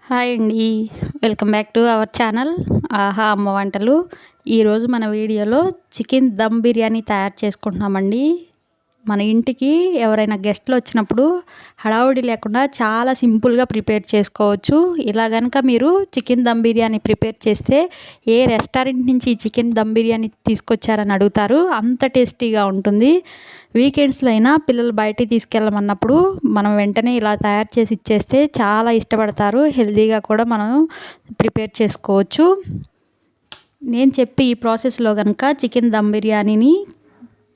Hi అండి. Welcome back to our channel ఆహా అమ్మ వంటలు. ఈరోజు మన వీడియోలో చికెన్ దమ్ బిర్యానీ తయారు చేసుకుంటున్నామండి. మన ఇంటికి ఎవరైనా గెస్ట్లు వచ్చినప్పుడు హడావుడి లేకుండా చాలా సింపుల్గా ప్రిపేర్ చేసుకోవచ్చు. ఇలా కనుక మీరు చికెన్ దమ్ బిర్యానీ ప్రిపేర్ చేస్తే ఏ రెస్టారెంట్ నుంచి చికెన్ దమ్ బిర్యానీ తీసుకొచ్చారని అడుగుతారు. అంత టేస్టీగా ఉంటుంది. వీకెండ్స్లో అయినా పిల్లలు బయటికి తీసుకెళ్ళమన్నప్పుడు మనం వెంటనే ఇలా తయారు చేసి ఇచ్చేస్తే చాలా ఇష్టపడతారు. హెల్తీగా కూడా మనం ప్రిపేర్ చేసుకోవచ్చు. నేను చెప్పి ఈ ప్రాసెస్లో కనుక చికెన్ దమ్ బిర్యానీని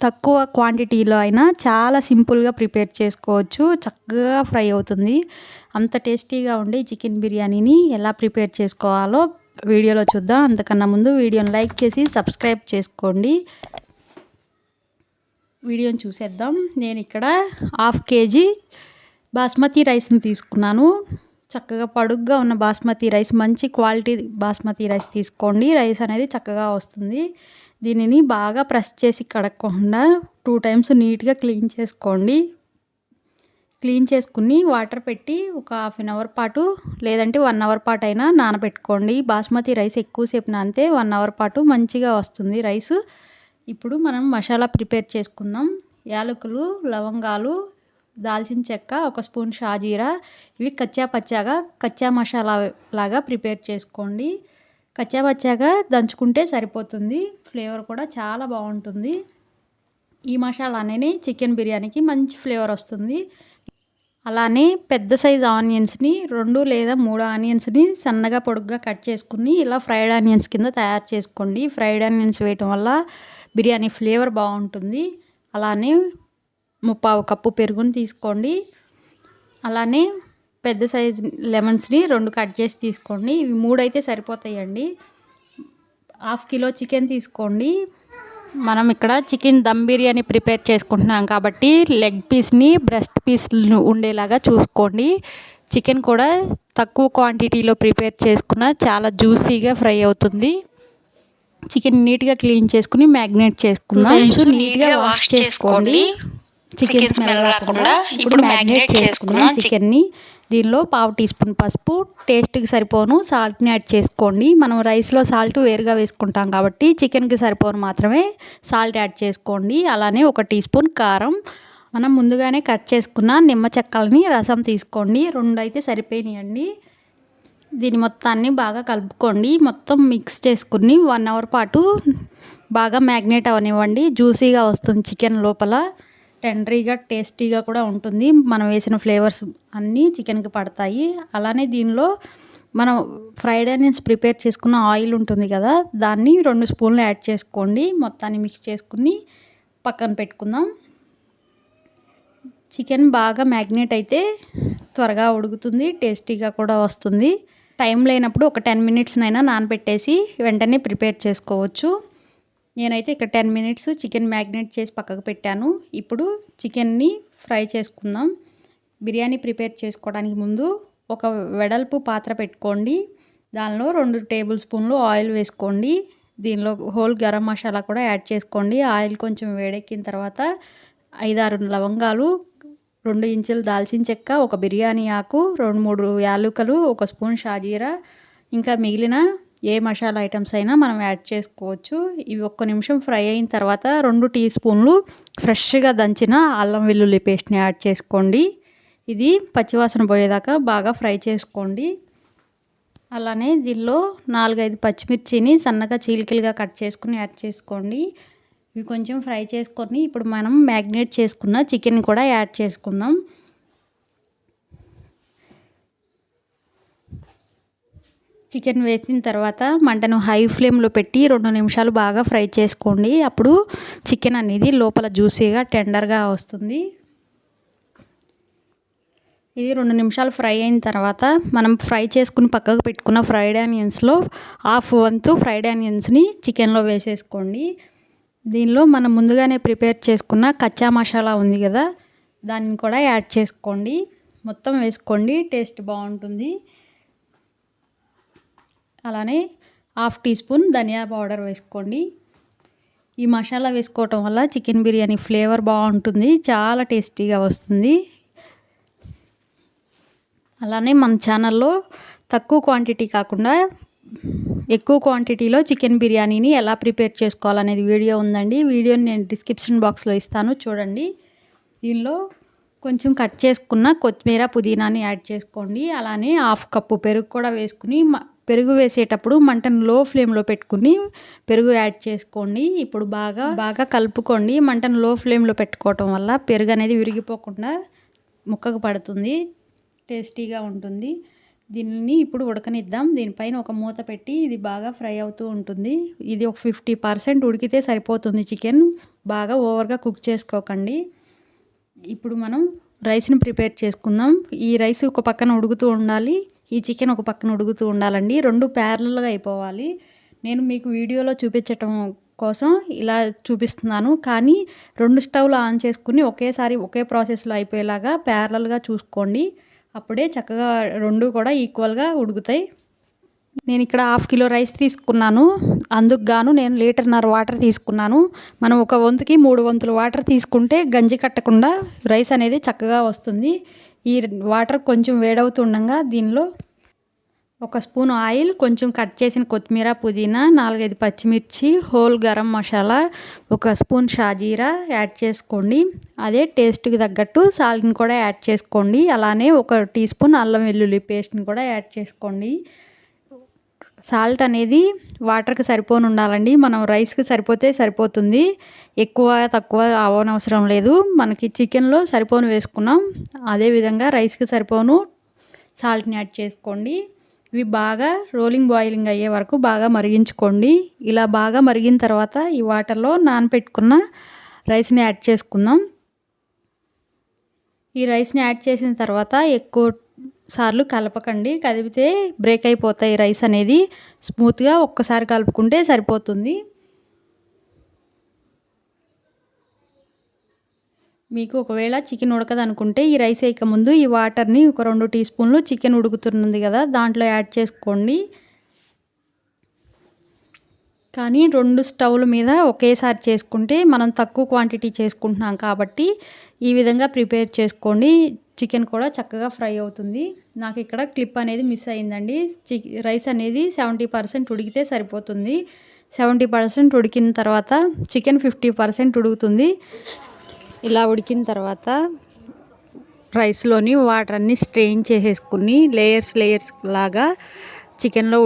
తక్కువ క్వాంటిటీలో అయినా చాలా సింపుల్గా ప్రిపేర్ చేసుకోవచ్చు. చక్కగా ఫ్రై అవుతుంది. అంత టేస్టీగా ఉండే చికెన్ బిర్యానీని ఎలా ప్రిపేర్ చేసుకోవాలో వీడియోలో చూద్దాం. అంతకన్నా ముందు వీడియోని లైక్ చేసి సబ్స్క్రైబ్ చేసుకోండి. వీడియోని చూసేద్దాం. నేను ఇక్కడ 1/2 kg బాస్మతి రైస్ని తీసుకున్నాను. చక్కగా పొడుగ్గా ఉన్న బాస్మతి రైస్, మంచి క్వాలిటీ బాస్మతి రైస్ తీసుకోండి. రైస్ అనేది చక్కగా వస్తుంది. దీనిని బాగా ప్రెస్ చేసి కడగకుండా 2 times నీట్గా క్లీన్ చేసుకోండి. క్లీన్ చేసుకుని వాటర్ పెట్టి ఒక 1/2 hour పాటు లేదంటే 1 hour పాటు అయినా నానబెట్టుకోండి. బాస్మతి రైస్ ఎక్కువసేపు నానితే 1 hour పాటు మంచిగా వస్తుంది రైస్. ఇప్పుడు మనం మసాలా ప్రిపేర్ చేసుకుందాం. యాలకులు, లవంగాలు, దాల్చిన చెక్క, 1 స్పూన్ షాజీరా, ఇవి కచ్చా మసాలా లాగా ప్రిపేర్ చేసుకోండి. కచ్చాపచ్చాగా దంచుకుంటే సరిపోతుంది. ఫ్లేవర్ కూడా చాలా బాగుంటుంది. ఈ మసాలానే చికెన్ బిర్యానీకి మంచి ఫ్లేవర్ వస్తుంది. అలానే పెద్ద సైజు ఆనియన్స్ని 2 లేదా 3 ఆనియన్స్ని సన్నగా పొడుగ్గా కట్ చేసుకుని ఇలా ఫ్రైడ్ ఆనియన్స్ కింద తయారు చేసుకోండి. ఫ్రైడ్ ఆనియన్స్ వేయటం వల్ల బిర్యానీ ఫ్లేవర్ బాగుంటుంది. అలానే 3/4 కప్పు పెరుగుని తీసుకోండి. అలానే పెద్ద సైజు లెమన్స్ని 2 కట్ చేసి తీసుకోండి. ఇవి 3 అయితే సరిపోతాయండి. 1/2 kg చికెన్ తీసుకోండి. మనం ఇక్కడ చికెన్ దమ్ బిర్యానీ ప్రిపేర్ చేసుకుంటున్నాం కాబట్టి లెగ్ పీస్ని, బ్రెస్ట్ పీస్లు ఉండేలాగా చూసుకోండి. చికెన్ కూడా తక్కువ క్వాంటిటీలో ప్రిపేర్ చేసుకున్న చాలా జ్యూసీగా ఫ్రై అవుతుంది. చికెన్ నీట్గా క్లీన్ చేసుకుని మ్యాగ్నేట్ చేసుకుందాం. నీట్గా వాష్ చేసుకోండి. చికెన్ స్మెల్ రాకుండా ఇప్పుడు మ్యాగ్నేట్ చేసుకుందాం చికెన్ని. దీనిలో 1/2 teaspoon పసుపు, టేస్ట్కి సరిపోను సాల్ట్ని యాడ్ చేసుకోండి. మనం రైస్లో సాల్ట్ వేరుగా వేసుకుంటాం కాబట్టి చికెన్కి సరిపోను మాత్రమే సాల్ట్ యాడ్ చేసుకోండి. అలానే 1 teaspoon కారం, మనం ముందుగానే కట్ చేసుకున్న నిమ్మ చెక్కల్ని రసం తీసుకోండి. 2 అయితే సరిపోయినాయండి. దీని మొత్తాన్ని బాగా కలుపుకోండి. మొత్తం మిక్స్ చేసుకుని 1 hour పాటు బాగా మ్యాగ్నేట్ అవనివ్వండి. జ్యూసీగా వస్తుంది చికెన్ లోపల. టెండరీగా టేస్టీగా కూడా ఉంటుంది. మనం వేసిన ఫ్లేవర్స్ అన్నీ చికెన్కి పడతాయి. అలానే దీనిలో మనం ఫ్రైడ్ ఆనియన్స్ ప్రిపేర్ చేసుకున్న ఆయిల్ ఉంటుంది కదా, దాన్ని 2 స్పూన్లు యాడ్ చేసుకోండి. మొత్తాన్ని మిక్స్ చేసుకుని పక్కన పెట్టుకుందాం. చికెన్ బాగా మ్యాగ్నేట్ అయితే త్వరగా ఉడుకుతుంది, టేస్టీగా కూడా వస్తుంది. టైం లేనప్పుడు ఒక 10 minutes నానబెట్టేసి వెంటనే ప్రిపేర్ చేసుకోవచ్చు. నేనైతే ఇక్కడ 10 minutes చికెన్ మ్యాగ్నేట్ చేసి పక్కకు పెట్టాను. ఇప్పుడు చికెన్ని ఫ్రై చేసుకుందాం. బిర్యానీ ప్రిపేర్ చేసుకోవడానికి ముందు ఒక వెడల్పు పాత్ర పెట్టుకోండి. దానిలో 2 tablespoons ఆయిల్ వేసుకోండి. దీనిలో హోల్ గరం మసాలా కూడా యాడ్ చేసుకోండి. ఆయిల్ కొంచెం వేడెక్కిన తర్వాత 5-6 లవంగాలు, 2 ఇంచులు దాల్చిన చెక్క, 1 బిర్యానీ ఆకు, 2-3 యాలకులు, 1 స్పూన్ షాజీరా, ఇంకా మిగిలిన ఏ మసాలా ఐటమ్స్ అయినా మనం యాడ్ చేసుకోవచ్చు. ఇవి 1 నిమిషం ఫ్రై అయిన తర్వాత 2 teaspoons ఫ్రెష్గా దంచిన అల్లం వెల్లుల్లి పేస్ట్ని యాడ్ చేసుకోండి. ఇది పచ్చివాసన పోయేదాకా బాగా ఫ్రై చేసుకోండి. అలానే దీనిలో 4-5 పచ్చిమిర్చిని సన్నగా చీలికలుగా కట్ చేసుకుని యాడ్ చేసుకోండి. ఇవి కొంచెం ఫ్రై చేసుకొని ఇప్పుడు మనం మ్యాగ్నేట్ చేసుకున్న చికెన్ కూడా యాడ్ చేసుకుందాం. చికెన్ వేసిన తర్వాత మంటను హై ఫ్లేమ్లో పెట్టి 2 నిమిషాలు బాగా ఫ్రై చేసుకోండి. అప్పుడు చికెన్ అనేది లోపల జ్యూసీగా టెండర్గా వస్తుంది. ఇది 2 నిమిషాలు ఫ్రై అయిన తర్వాత మనం ఫ్రై చేసుకుని పక్కకు పెట్టుకున్న ఫ్రైడ్ ఆనియన్స్లో 1/2 వంతు ఫ్రైడ్ ఆనియన్స్ని చికెన్లో వేసేసుకోండి. దీనిలో మనం ముందుగానే ప్రిపేర్ చేసుకున్న కచ్చా మసాలా ఉంది కదా, దాన్ని కూడా యాడ్ చేసుకోండి. మొత్తం వేసుకోండి, టేస్ట్ బాగుంటుంది. అలానే 1/2 teaspoon ధనియా పౌడర్ వేసుకోండి. ఈ మసాలా వేసుకోవటం వల్ల చికెన్ బిర్యానీ ఫ్లేవర్ బాగుంటుంది, చాలా టేస్టీగా వస్తుంది. అలానే మన ఛానల్లో తక్కువ క్వాంటిటీ కాకుండా ఎక్కువ క్వాంటిటీలో చికెన్ బిర్యానీని ఎలా ప్రిపేర్ చేసుకోవాలనేది వీడియో ఉందండి. వీడియోని నేను డిస్క్రిప్షన్ బాక్స్లో ఇస్తాను, చూడండి. దీనిలో కొంచెం కట్ చేసుకున్న కొత్తిమీర పుదీనాని యాడ్ చేసుకోండి. అలానే 1/2 కప్పు పెరుగు కూడా వేసుకుని, పెరుగు వేసేటప్పుడు మంటను లో ఫ్లేమ్లో పెట్టుకుని పెరుగు యాడ్ చేసుకోండి. ఇప్పుడు బాగా కలుపుకోండి. మంటను లో ఫ్లేమ్లో పెట్టుకోవటం వల్ల పెరుగు అనేది విరిగిపోకుండా ముక్కకు పడుతుంది, టేస్టీగా ఉంటుంది. దీనిని ఇప్పుడు ఉడకనిద్దాం. దీనిపైన ఒక మూత పెట్టి ఇది బాగా ఫ్రై అవుతూ ఉంటుంది. ఇది ఒక 50% ఉడికితే సరిపోతుంది చికెన్. బాగా ఓవర్గా కుక్ చేసుకోకండి. ఇప్పుడు మనం రైస్ని ప్రిపేర్ చేసుకుందాం. ఈ రైస్ ఒక పక్కన ఉడుకుతూ ఉండాలి, ఈ చికెన్ ఒక పక్కన ఉడుకుతూ ఉండాలండి. రెండు ప్యారలల్గా అయిపోవాలి. నేను మీకు వీడియోలో చూపించటం కోసం ఇలా చూపిస్తున్నాను, కానీ 2 స్టవ్లు ఆన్ చేసుకుని ఒకేసారి ఒకే ప్రాసెస్లో అయిపోయేలాగా ప్యారలల్గా చూసుకోండి. అప్పుడే చక్కగా 2 కూడా ఈక్వల్గా ఉడుకుతాయి. నేను ఇక్కడ 1/2 కిలో రైస్ తీసుకున్నాను. అందుకు గాను నేను 1.5 లీటర్ వాటర్ తీసుకున్నాను. మనం ఒక వంతుకి 3 వంతులు వాటర్ తీసుకుంటే గంజి కట్టకుండా రైస్ అనేది చక్కగా వస్తుంది. ఈ వాటర్ కొంచెం వేడవుతుండగా దీనిలో 1 స్పూన్ ఆయిల్, కొంచెం కట్ చేసిన కొత్తిమీర పుదీనా, 4-5 పచ్చిమిర్చి, హోల్ గరం మసాలా, 1 స్పూన్ షాజీరా యాడ్ చేసుకోండి. అదే టేస్ట్కి తగ్గట్టు సాల్ట్ని కూడా యాడ్ చేసుకోండి. అలానే 1 టీ స్పూన్ అల్లం వెల్లుల్లి పేస్ట్ని కూడా యాడ్ చేసుకోండి. సాల్ట్ అనేది వాటర్కి సరిపోని ఉండాలండి. మనం రైస్కి సరిపోతే సరిపోతుంది, ఎక్కువ తక్కువ అవనవసరం లేదు. మనకి చికెన్లో సరిపోను వేసుకున్నాం, అదేవిధంగా రైస్కి సరిపోను సాల్ట్ని యాడ్ చేసుకోండి. ఇవి బాగా రోలింగ్ బాయిలింగ్ అయ్యే వరకు బాగా మరిగించుకోండి. ఇలా బాగా మరిగిన తర్వాత ఈ వాటర్లో నానబెట్టుకున్న రైస్ని యాడ్ చేసుకుందాం. ఈ రైస్ని యాడ్ చేసిన తర్వాత ఎక్కువ సార్లు కలపకండి, కదిపితే బ్రేక్ అయిపోతాయి రైస్ అనేది. స్మూత్గా ఒక్కసారి కలుపుకుంటే సరిపోతుంది. మీకు ఒకవేళ చికెన్ ఉడకదనుకుంటే ఈ రైస్ వేయక ముందు ఈ వాటర్ని 2 టీ స్పూన్లు చికెన్ ఉడుకుతున్నది కదా దాంట్లో యాడ్ చేసుకోండి. కానీ 2 స్టవ్ల మీద ఒకేసారి చేసుకుంటే మనం తక్కువ క్వాంటిటీ చేసుకుంటున్నాం కాబట్టి ఈ విధంగా ప్రిపేర్ చేసుకోండి. చికెన్ కూడా చక్కగా ఫ్రై అవుతుంది. నాకు ఇక్కడ క్లిప్ అనేది మిస్ అయిందండి. రైస్ అనేది 70% ఉడికితే సరిపోతుంది. 70% ఉడికిన తర్వాత చికెన్ 50% ఉడుకుతుంది. ఇలా ఉడికిన తర్వాత రైస్లోని వాటర్ అన్నీ స్ట్రెయిన్ చేసేసుకుని లేయర్స్ లాగా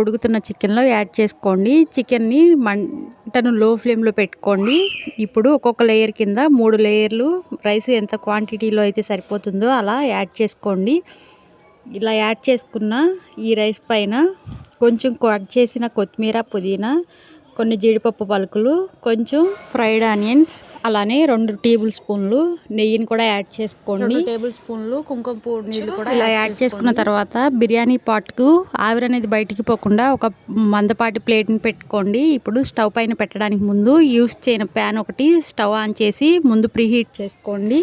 ఉడుకుతున్న చికెన్లో యాడ్ చేసుకోండి. చికెన్ని మంటను లో ఫ్లేమ్లో పెట్టుకోండి. ఇప్పుడు ఒక్కొక్క లేయర్ కింద 3 లేయర్లు రైస్ ఎంత క్వాంటిటీలో అయితే సరిపోతుందో అలా యాడ్ చేసుకోండి. ఇలా యాడ్ చేసుకున్న ఈ రైస్ పైన కొంచెం కట్ చేసిన కొత్తిమీర పుదీనా, కొన్ని జీడిపప్పు పలుకులు, కొంచెం ఫ్రైడ్ ఆనియన్స్, అలానే 2 టేబుల్ స్పూన్లు నెయ్యిని కూడా యాడ్ చేసుకోండి. 2 టేబుల్ స్పూన్లు కుంకుమ పువ్వు నీళ్ళు కూడా ఇలా యాడ్ చేసుకున్న తర్వాత బిర్యానీ పాట్కు ఆవిరి అనేది బయటికి పోకుండా ఒక మందపాటి ప్లేట్ని పెట్టుకోండి. ఇప్పుడు స్టవ్ పైన పెట్టడానికి ముందు యూస్ చేయని ప్యాన్ ఒకటి స్టవ్ ఆన్ చేసి ముందు ప్రీహీట్ చేసుకోండి.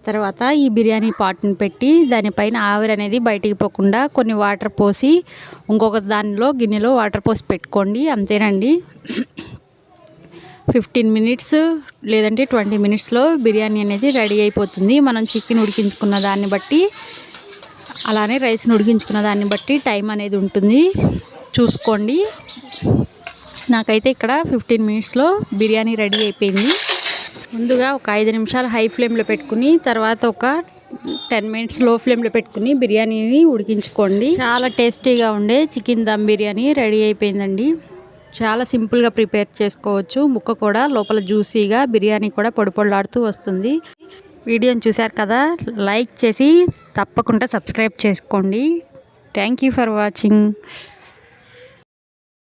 తర్వాత ఈ బిర్యానీ పాట్ని పెట్టి దానిపైన ఆవిరి అనేది బయటికి పోకుండా కొన్ని వాటర్ పోసి ఇంకొక గిన్నెలో వాటర్ పోసి పెట్టుకోండి. అంతేనండి, 15 మినిట్స్ లేదంటే 20 మినిట్స్లో బిర్యానీ అనేది రెడీ అయిపోతుంది. మనం చికెన్ ఉడికించుకున్న దాన్ని బట్టి అలానే రైస్ని ఉడికించుకున్న దాన్ని బట్టి టైం అనేది ఉంటుంది, చూసుకోండి. నాకైతే ఇక్కడ 15 మినిట్స్లో బిర్యానీ రెడీ అయిపోయింది. ముందుగా ఒక 5 నిమిషాలు హై ఫ్లేమ్లో పెట్టుకుని తర్వాత ఒక 10 మినిట్స్ లో ఫ్లేమ్లో పెట్టుకుని బిర్యానీని ఉడికించుకోండి. చాలా టేస్టీగా ఉండే చికెన్ దమ్ బిర్యానీ రెడీ అయిపోయిందండి. చాలా సింపుల్గా ప్రిపేర్ చేసుకోవచ్చు. ముక్క కూడా లోపల జ్యూసీగా, బిర్యానీ కూడా పొడి పొడిలాడుతూ వస్తుంది. వీడియోని చూశారు కదా, లైక్ చేసి తప్పకుండా సబ్స్క్రైబ్ చేసుకోండి. Thank you for watching.